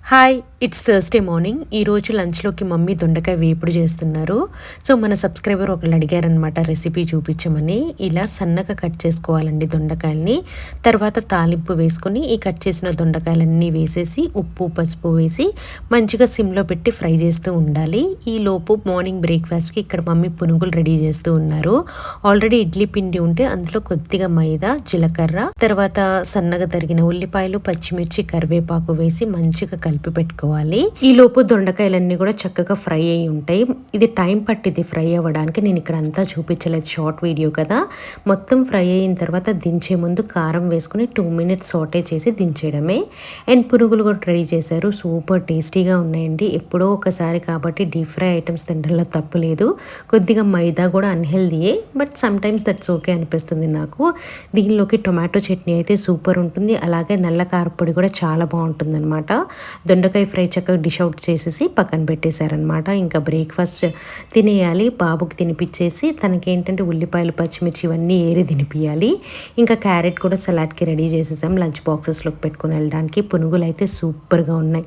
Hi, it's Thursday morning. ఈరోజు లంచ్లోకి mummy దొండకాయ వేపుడు చేస్తున్నారు. సో మన సబ్స్క్రైబర్ ఒకళ్ళు అడిగారనమాట రెసిపీ చూపించమని. ఇలా సన్నగా కట్ చేసుకోవాలండి దొండకాయలని. తర్వాత తాలింపు వేసుకొని ఈ కట్ చేసిన దొండకాయలన్నీ వేసేసి ఉప్పు పసుపు వేసి మంచిగా సిమ్లో పెట్టి ఫ్రై చేస్తూ ఉండాలి. ఈ లోపు మార్నింగ్ బ్రేక్ఫాస్ట్కి ఇక్కడ మమ్మీ పునుగులు రెడీ చేస్తూ ఉన్నారు. ఆల్రెడీ ఇడ్లీ పిండి ఉంటే అందులో కొద్దిగా మైదా, జీలకర్ర, తర్వాత సన్నగా తరిగిన ఉల్లిపాయలు, పచ్చిమిర్చి, కరివేపాకు వేసి మంచిగా కలిపి పెట్టుకోవాలి. ఈ లోపు దొండకాయలన్నీ కూడా చక్కగా ఫ్రై అయి ఉంటాయి. ఇది టైం పట్టింది ఫ్రై అవ్వడానికి. నేను ఇక్కడ అంతా చూపించలేదు, షార్ట్ వీడియో కదా. మొత్తం ఫ్రై అయిన తర్వాత దించే ముందు కారం వేసుకుని 2 minutes సోటే చేసి దించేయడమే. అండ్ పునుగులు కూడా రెడీ చేశారు. సూపర్ టేస్టీగా ఉన్నాయండి. ఎప్పుడో ఒకసారి కాబట్టి డీప్ ఫ్రై ఐటమ్స్ తినడంలో తప్పు లేదు. కొద్దిగా మైదా కూడా అన్హెల్దీయే, but sometimes that's okay అనిపిస్తుంది నాకు. దీనిలోకి టొమాటో చట్నీ అయితే సూపర్ ఉంటుంది. అలాగే నల్ల కారపొడి కూడా చాలా బాగుంటుంది అనమాట. దొండకాయ ఫ్రై చక్కగా డిష్ అవుట్ చేసేసి పక్కన పెట్టేశారనమాట. ఇంకా బ్రేక్ఫాస్ట్ తినేయాలి. బాబుకి తినిపించేసి తనకేంటంటే ఉల్లిపాయలు, పచ్చిమిర్చి ఇవన్నీ ఏరి తినిపించాలి. ఇంకా క్యారెట్ కూడా సలాడ్కి రెడీ చేసేసాం లంచ్ బాక్సెస్లోకి పెట్టుకుని వెళ్ళడానికి. పునుగులు అయితే సూపర్గా ఉన్నాయి.